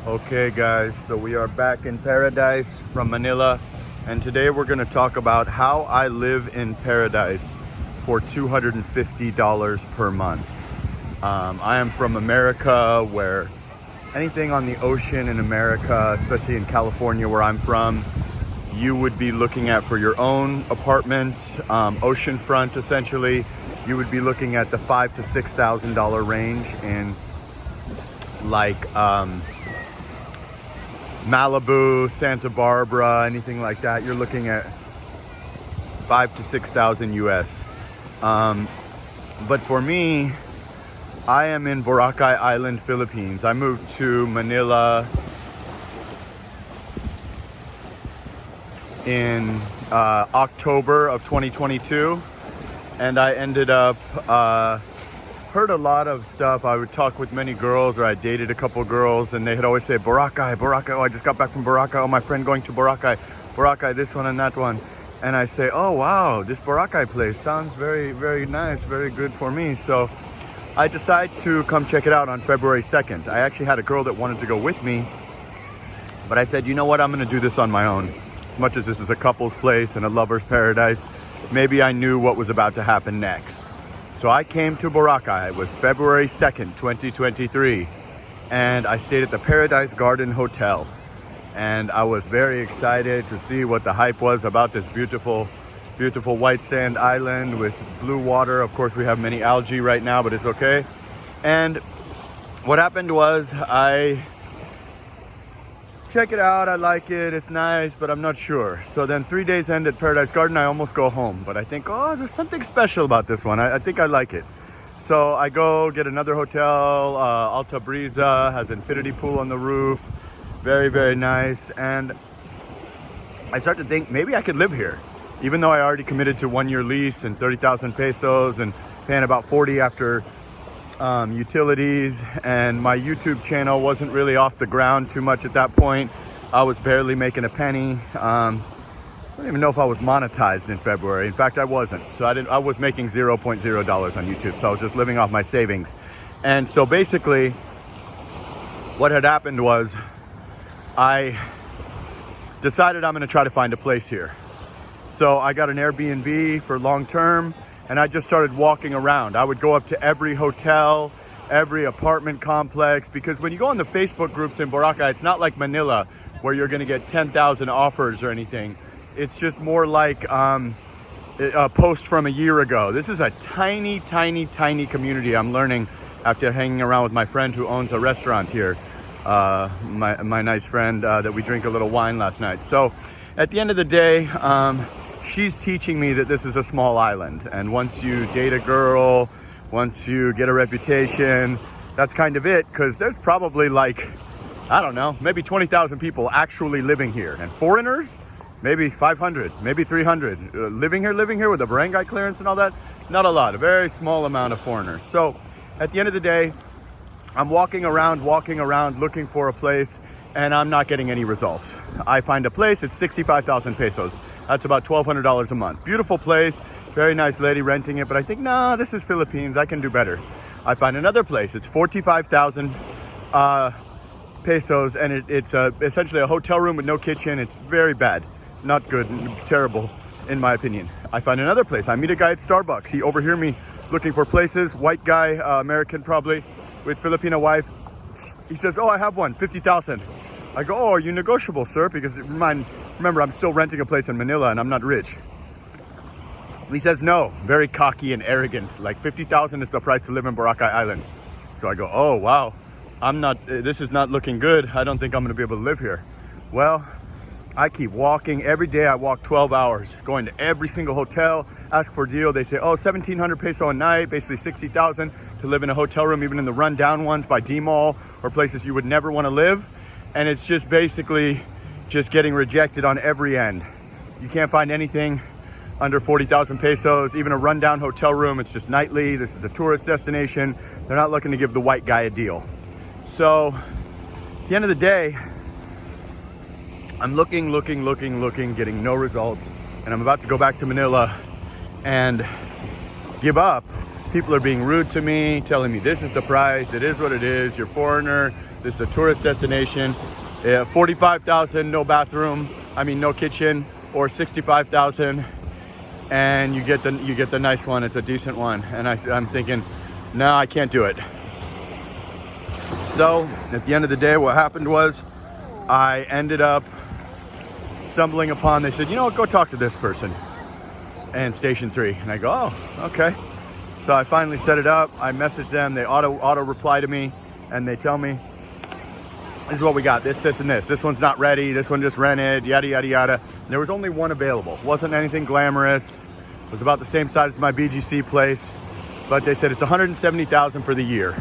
Okay guys, so we are back in paradise from Manila, and today we're going to talk about how I live in paradise for $250 per month. I am from America, where anything on the ocean in America, especially in California where I'm from, you would be looking at for your own apartment, oceanfront essentially, you would be looking at the $5,000 to $6,000 range in like Malibu, Santa Barbara, anything like that. You're looking at 5,000 to 6,000 US. But for me, I am in Boracay Island, Philippines. I moved to Manila in October of 2022, and I ended up heard a lot of stuff. I would talk with many girls, or I dated a couple girls, and they had always say Boracay, Boracay. Oh, I just got back from Boracay. Oh, my friend going to Boracay, Boracay, this one and that one. And I say, oh wow, this Boracay place sounds very, very nice, very good for me. So I decide to come check it out on February 2nd. I actually had a girl that wanted to go with me, but I said, you know what, I'm gonna do this on my own. As much as this is a couple's place and a lover's paradise, maybe I knew what was about to happen next. So I came to Boracay. It was February 2nd, 2023, and I stayed at the Paradise Garden Hotel. And I was very excited to see what the hype was about this beautiful, beautiful white sand island with blue water. Of course, we have many algae right now, but it's okay. And what happened was I check it out, I like it, it's nice, but I'm not sure. So then 3 days end at Paradise Garden, I almost go home, but I think, oh, there's something special about this one. I think I like it. So I go get another hotel, Alta Brisa, has infinity pool on the roof, very, very nice. And I start to think maybe I could live here, even though I already committed to 1 year lease and 30,000 pesos and paying about 40 after utilities, and my YouTube channel wasn't really off the ground too much at that point. I was barely making a penny. I don't even know if I was monetized in February. In fact, I wasn't. So I was making $0.0 on YouTube. So I was just living off my savings. And so basically what had happened was I decided I'm going to try to find a place here. So I got an Airbnb for long term, and I just started walking around. I would go up to every hotel, every apartment complex, because when you go on the Facebook groups in Boracay, it's not like Manila where you're gonna get 10,000 offers or anything. It's just more like a post from a year ago. This is a tiny, tiny, tiny community. I'm learning after hanging around with my friend who owns a restaurant here. My nice friend that we drink a little wine last night. So at the end of the day, she's teaching me that this is a small island, and once you date a girl, once you get a reputation, that's kind of it, because there's probably like, I don't know, maybe 20,000 people actually living here, and foreigners, maybe 500, maybe 300 living here with a barangay clearance and all that. Not a lot, a very small amount of foreigners. So at the end of the day, I'm walking around looking for a place, and I'm not getting any results. I find a place, it's 65,000 pesos. That's about $1,200 a month. Beautiful place, very nice lady renting it, but I think, nah, this is Philippines, I can do better. I find another place, it's 45,000 pesos, and it's essentially a hotel room with no kitchen. It's very bad, not good, terrible, in my opinion. I find another place, I meet a guy at Starbucks. He overhear me looking for places, white guy, American probably, with Filipino wife. He says, oh, I have one, 50,000. I go, oh, are you negotiable, sir? Because remember, I'm still renting a place in Manila and I'm not rich. He says, no, very cocky and arrogant. Like 50,000 is the price to live in Boracay Island. So I go, oh, wow, this is not looking good. I don't think I'm gonna be able to live here. Well, I keep walking. Every day I walk 12 hours, going to every single hotel, ask for a deal. They say, oh, 1,700 peso a night, basically 60,000 to live in a hotel room, even in the rundown ones by D-Mall or places you would never wanna live. And it's just basically just getting rejected on every end. You can't find anything under 40,000 pesos, even a rundown hotel room. It's just nightly. This is a tourist destination. They're not looking to give the white guy a deal. So at the end of the day, I'm looking, getting no results. And I'm about to go back to Manila and give up. People are being rude to me, telling me this is the price, it is what it is, you're a foreigner, This is a tourist destination. 45,000, no bathroom. I mean, no kitchen, or 65,000, and you get the nice one. It's a decent one. And I'm thinking, no, I can't do it. So at the end of the day, what happened was I ended up stumbling upon, they said, you know what, go talk to this person and Station 3. And I go, oh, okay. So I finally set it up. I messaged them. They auto reply to me, and they tell me, this is what we got, this, and this. This one's not ready. This one just rented, yada, yada, yada. There was only one available. Wasn't anything glamorous. It was about the same size as my BGC place. But they said it's $170,000 for the year.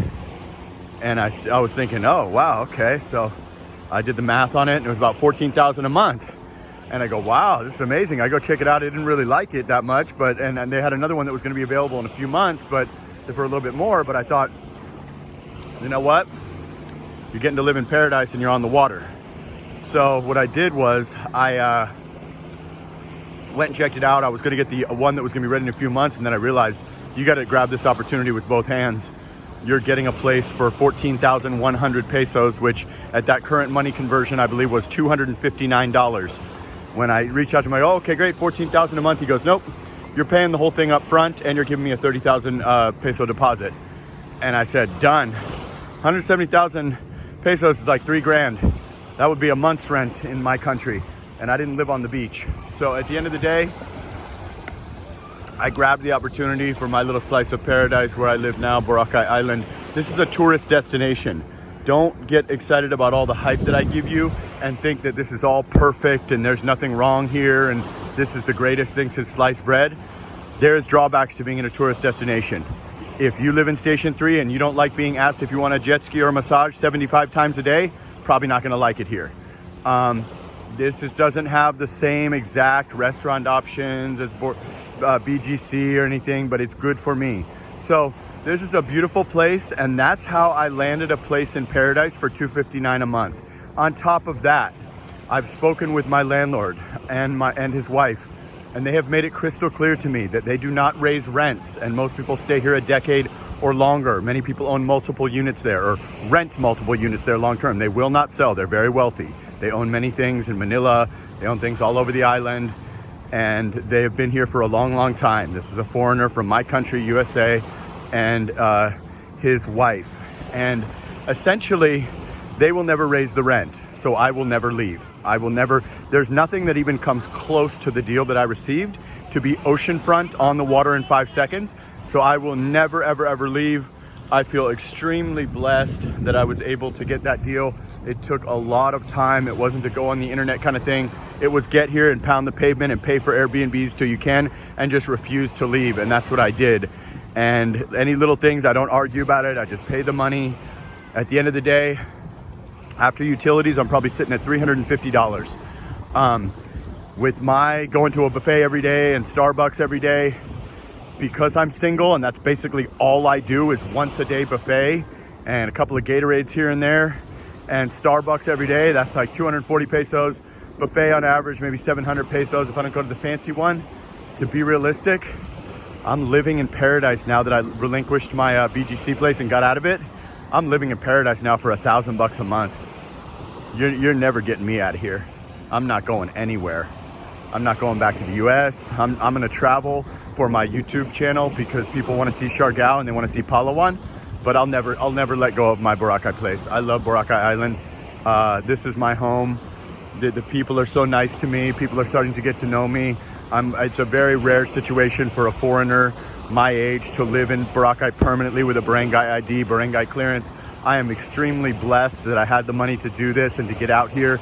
And I was thinking, oh, wow, okay. So I did the math on it, and it was about $14,000 a month. And I go, wow, this is amazing. I go check it out. I didn't really like it that much, but and they had another one that was going to be available in a few months, but for a little bit more. But I thought, you know what? You're getting to live in paradise and you're on the water. So what I did was I went and checked it out. I was going to get the one that was going to be ready in a few months, and then I realized you got to grab this opportunity with both hands. You're getting a place for 14,100 pesos, which at that current money conversion, I believe was $259. When I reached out to him, I go, oh, okay, great, 14,000 a month. He goes, nope, you're paying the whole thing up front and you're giving me a 30,000 peso deposit. And I said, done. 170,000 pesos is like $3,000. That would be a month's rent in my country. And I didn't live on the beach. So at the end of the day, I grabbed the opportunity for my little slice of paradise where I live now, Boracay Island. This is a tourist destination. Don't get excited about all the hype that I give you and think that this is all perfect and there's nothing wrong here and this is the greatest thing since sliced bread. There's drawbacks to being in a tourist destination. If you live in Station 3 and you don't like being asked if you want a jet ski or a massage 75 times a day, probably not gonna like it here. This doesn't have the same exact restaurant options as BGC or anything, but it's good for me. So this is a beautiful place, and that's how I landed a place in paradise for $259 a month. On top of that, I've spoken with my landlord and his wife, and they have made it crystal clear to me that they do not raise rents, and most people stay here a decade or longer. Many people own multiple units there or rent multiple units there long term. They will not sell. They're very wealthy. They own many things in Manila. They own things all over the island, and they have been here for a long, long time. This is a foreigner from my country, USA, and his wife. And essentially, they will never raise the rent, so I will never leave. I will never, there's nothing that even comes close to the deal that I received to be oceanfront on the water in 5 seconds. So I will never, ever, ever leave. I feel extremely blessed that I was able to get that deal. It took a lot of time. It wasn't to go on the internet kind of thing. It was get here and pound the pavement and pay for Airbnbs till you can and just refuse to leave. And that's what I did. And any little things, I don't argue about it. I just pay the money. At the end of the day, after utilities, I'm probably sitting at $350. With my going to a buffet every day and Starbucks every day, because I'm single and that's basically all I do is once a day buffet and a couple of Gatorades here and there and Starbucks every day, that's like 240 pesos. Buffet on average, maybe 700 pesos if I don't go to the fancy one. To be realistic, I'm living in paradise now that I relinquished my BGC place and got out of it. I'm living in paradise now for $1,000 a month. You're never getting me out of here. I'm not going anywhere. I'm not going back to the US. I'm gonna travel for my YouTube channel because people want to see Siargao and they want to see Palawan, but I'll never let go of my Boracay place. I love Boracay Island. This is my home. The people are so nice to me. People are starting to get to know me. It's a very rare situation for a foreigner my age to live in Boracay permanently with a Barangay ID, Barangay clearance. I am extremely blessed that I had the money to do this and to get out here.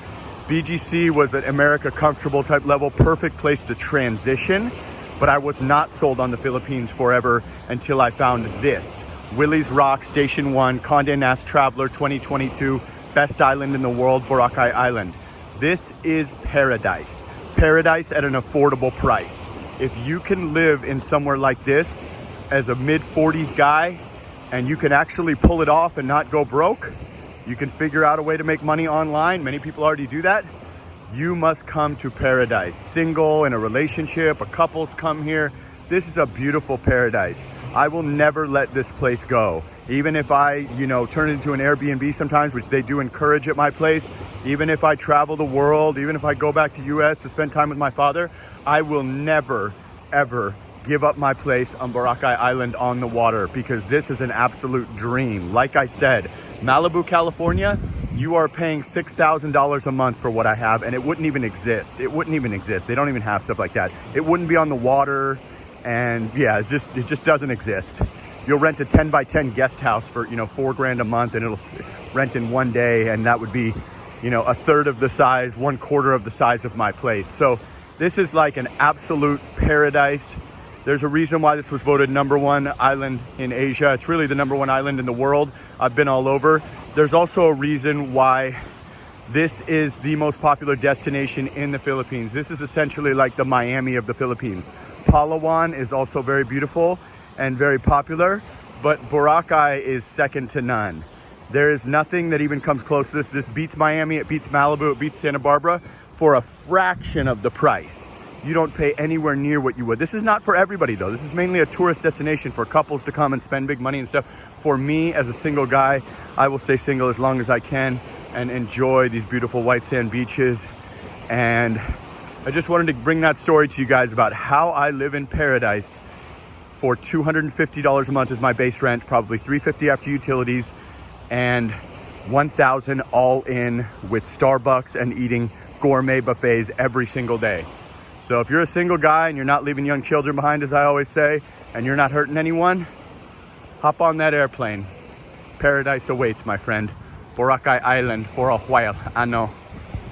BGC was an America comfortable type level, perfect place to transition, but I was not sold on the Philippines forever until I found this. Willie's Rock, Station 1, Condé Nast Traveler 2022, best island in the world, Boracay Island. This is paradise. Paradise at an affordable price. If you can live in somewhere like this as a mid-40s guy and you can actually pull it off and not go broke, you can figure out a way to make money online. Many people already do that. You must come to paradise. Single, in a relationship, a couple's come here. This is a beautiful paradise. I will never let this place go. Even if I, you know, turn it into an Airbnb sometimes, which they do encourage at my place, even if I travel the world, even if I go back to US to spend time with my father, I will never, ever give up my place on Boracay Island on the water, because this is an absolute dream. Like I said, Malibu, California, you are paying $6,000 a month for what I have, and it wouldn't even exist. It wouldn't even exist. They don't even have stuff like that. It wouldn't be on the water, and yeah, it just doesn't exist. You'll rent a 10 by 10 guest house for, you know, $4 grand a month, and it'll rent in one day, and that would be, you know, a third of the size, 1/4 of the size of my place. So this is like an absolute paradise. There's a reason why this was voted #1 island in Asia. It's really the #1 island in the world. I've been all over. There's also a reason why this is the most popular destination in the Philippines. This is essentially like the Miami of the Philippines. Palawan is also very beautiful and very popular, but Boracay is second to none. There is nothing that even comes close to this. This beats Miami, it beats Malibu, it beats Santa Barbara for a fraction of the price. You don't pay anywhere near what you would. This is not for everybody though. This is mainly a tourist destination for couples to come and spend big money and stuff. For me, as a single guy, I will stay single as long as I can and enjoy these beautiful white sand beaches. And I just wanted to bring that story to you guys about how I live in paradise for $250 a month is my base rent, probably $350 after utilities, and $1,000 all in with Starbucks and eating gourmet buffets every single day. So if you're a single guy and you're not leaving young children behind, as I always say, and you're not hurting anyone, hop on that airplane. Paradise awaits, my friend. Boracay Island for a while, I know.